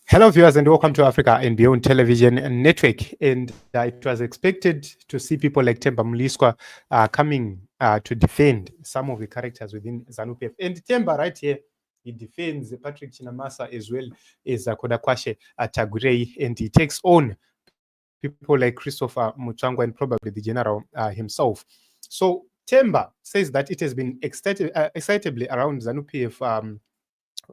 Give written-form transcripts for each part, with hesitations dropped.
Hello, viewers, and welcome to Africa and Beyond Television Network. And it was expected to see people like Temba Mliswa coming to defend some of the characters within ZANU-PF. And Temba, right here, he defends Patrick Chinamasa as well as Kodakwashe Tagurei, and he takes on people like Christopher Muchangwa and probably the general himself. So Temba says that it has been excitably around ZANU-PF.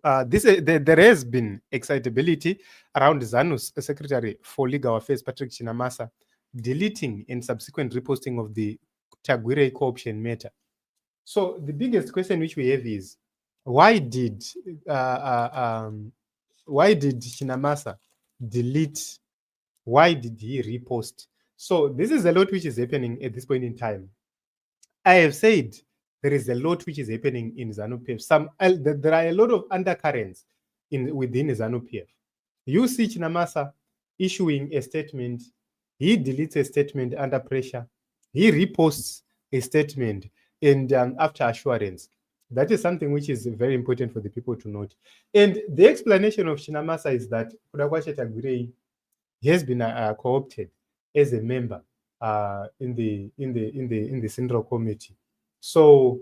There has been excitability around ZANU's Secretary for Legal Affairs, Patrick Chinamasa, deleting and subsequent reposting of the Tagwire co-option matter. So the biggest question which we have is, why did Chinamasa delete? Why did he repost? So this is a lot which is happening at this point in time. I have said there is a lot which is happening in ZANU-PF. There are a lot of undercurrents within ZANU-PF. You see Chinamasa issuing a statement. He deletes a statement under pressure. He reposts a statement, and after assurance. That is something which is very important for the people to note. And the explanation of Chinamasa is that Kodakwashe Tagurei has been co-opted as a member in the Central Committee. So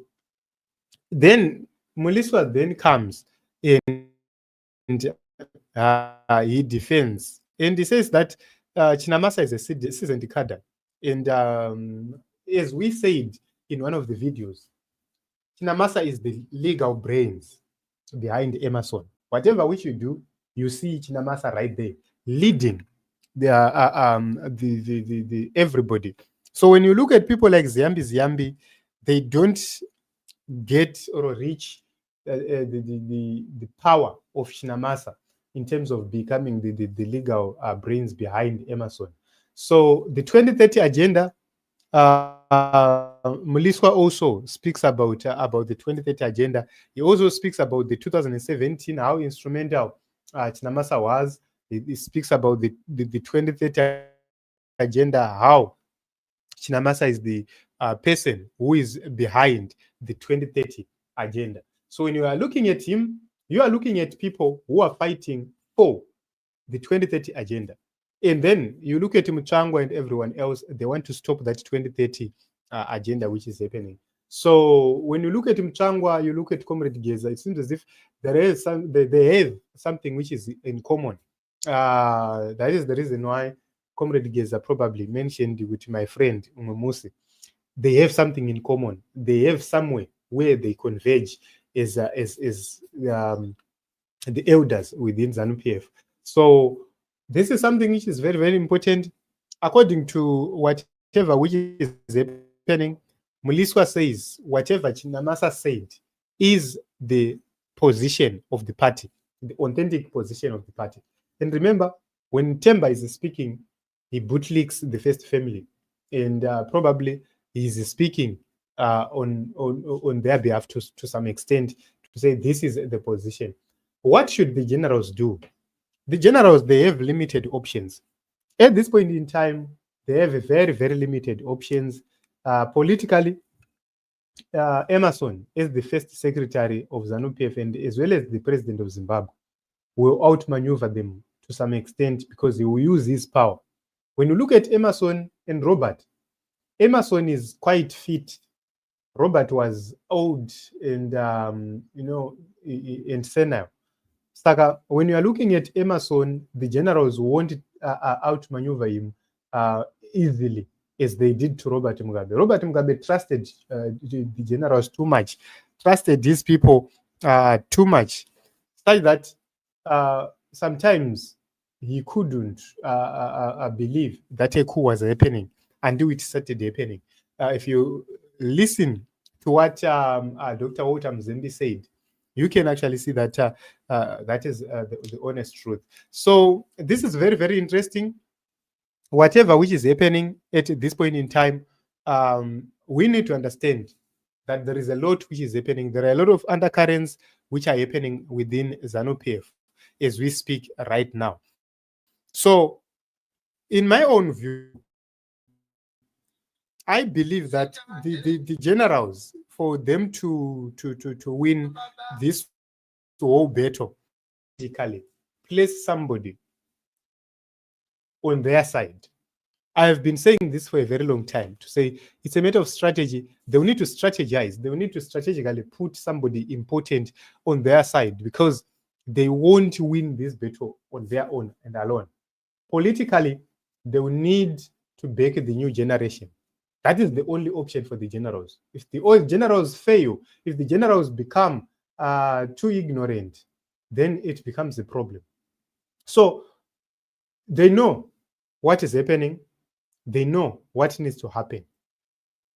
then Mliswa then comes and he defends, and he says that Chinamasa is a seasoned cadre. And as we said in one of the videos, Chinamasa is the legal brains behind Emmerson. Whatever which you do, you see Chinamasa right there leading the everybody. So when you look at people like Ziyambi, they don't get or reach the power of Chinamasa in terms of becoming the legal brains behind Emmerson. So the 2030 agenda, Mliswa also speaks about the 2030 agenda. He also speaks about the 2017, how instrumental Chinamasa was. He speaks about the 2030 agenda, how Chinamasa is the person who is behind the 2030 agenda. So when you are looking at him, you are looking at people who are fighting for the 2030 agenda. And then you look at Muchangwa and everyone else, they want to stop that 2030 agenda which is happening. So when you look at Muchangwa, you look at Comrade Geza, it seems as if they have something which is in common. That is the reason why Comrade Geza probably mentioned with my friend Umumusi. They have something in common. They have somewhere where they converge as the elders within ZANU-PF. So this is something which is very, very important. According to whatever which is happening, Mliswa says whatever Chinamasa said is the position of the party, the authentic position of the party. And remember, when Temba is speaking, he bootlicks the first family, and probably he's speaking on their behalf to some extent to say this is the position. What should the generals do? The generals, they have limited options. At this point in time, they have a very, very limited options. Politically, Emmerson, as the first secretary of ZANU-PF and as well as the president of Zimbabwe, will outmaneuver them to some extent because he will use his power. When you look at Emmerson and Robert, Emmerson is quite fit. Robert was old and and senile. Saka, when you are looking at Emmerson, the generals won't outmaneuver him easily as they did to Robert Mugabe. Robert Mugabe trusted the generals too much, trusted these people too much, such that sometimes he couldn't believe that a coup was happening until it started happening. If you listen to what Dr. Walter Mzimbi said, you can actually see that that is the honest truth. So this is very, very interesting. Whatever which is happening at this point in time, we need to understand that there is a lot which is happening. There are a lot of undercurrents which are happening within ZANU-PF as we speak right now. So in my own view, I believe that the generals, for them to win this whole battle, place somebody on their side. I have been saying this for a very long time to say it's a matter of strategy. They will need to strategize. They will need to strategically put somebody important on their side because they won't win this battle on their own and alone. Politically, they will need to back the new generation. That is the only option for the generals. If the old generals fail, if the generals become too ignorant, then it becomes a problem. So they know what is happening. They know what needs to happen.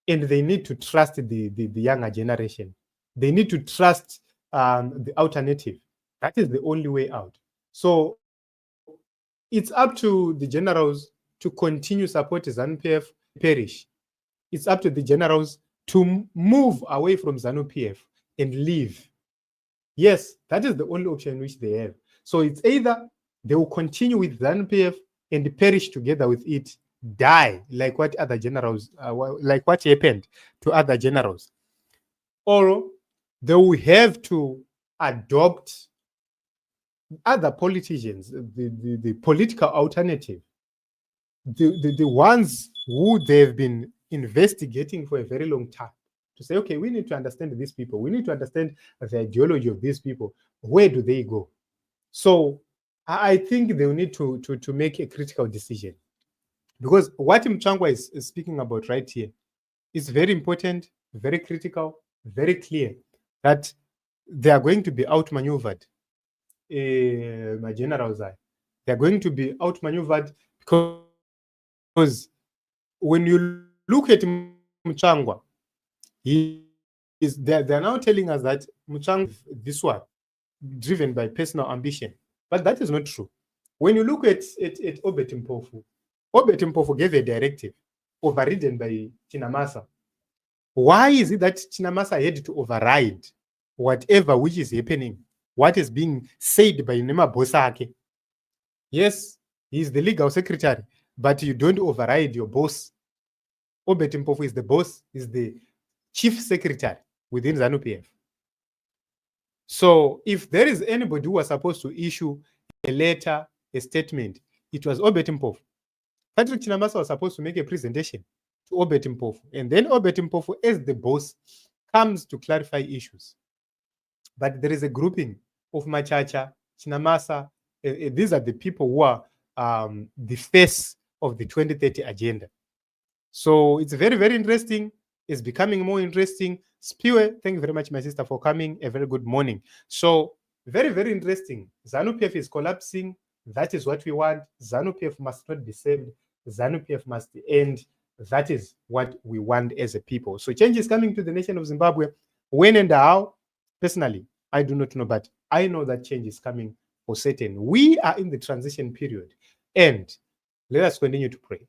And they need to trust the younger generation. They need to trust the alternative. That is the only way out. So it's up to the generals to continue support ZANU-PF perish. It's up to the generals to move away from ZANU-PF and leave. Yes, that is the only option which they have. So it's either they will continue with ZANU-PF and perish together with it, die like what other generals, like what happened to other generals, or they will have to adopt other politicians, the political alternative, the ones who they've been investigating for a very long time, to say, okay, we need to understand these people. We need to understand the ideology of these people. Where do they go? So I think they will need to make a critical decision. Because what Mchangwa is speaking about right here is very important, very critical, very clear, that they are going to be outmaneuvered. My generals are. They're going to be outmaneuvered because when you look at Mchangwa, they're now telling us that Mchangwa, this one, driven by personal ambition. But that is not true. When you look at Obed Mpofu gave a directive overridden by Chinamasa. Why is it that Chinamasa had to override whatever which is happening, what is being said by Nema Bosake? Yes, he's the legal secretary, but you don't override your boss. Obed Mpofu is the boss, is the chief secretary within ZANU-PF. So if there is anybody who was supposed to issue a letter, a statement, it was Obed Mpofu. Patrick Chinamasa was supposed to make a presentation to Obed Mpofu, and then Obed Mpofu, as the boss, comes to clarify issues. But there is a grouping of Machacha, Chinamasa. These are the people who are the face of the 2030 agenda. So it's very, very interesting. It's becoming more interesting. Spiwe, thank you very much, my sister, for coming. A very good morning. So very, very interesting. ZANU-PF is collapsing. That is what we want. ZANU-PF must not be saved. ZANU-PF must end. That is what we want as a people. So change is coming to the nation of Zimbabwe. When and how? Personally, I do not know, but I know that change is coming for certain. We are in the transition period, and let us continue to pray.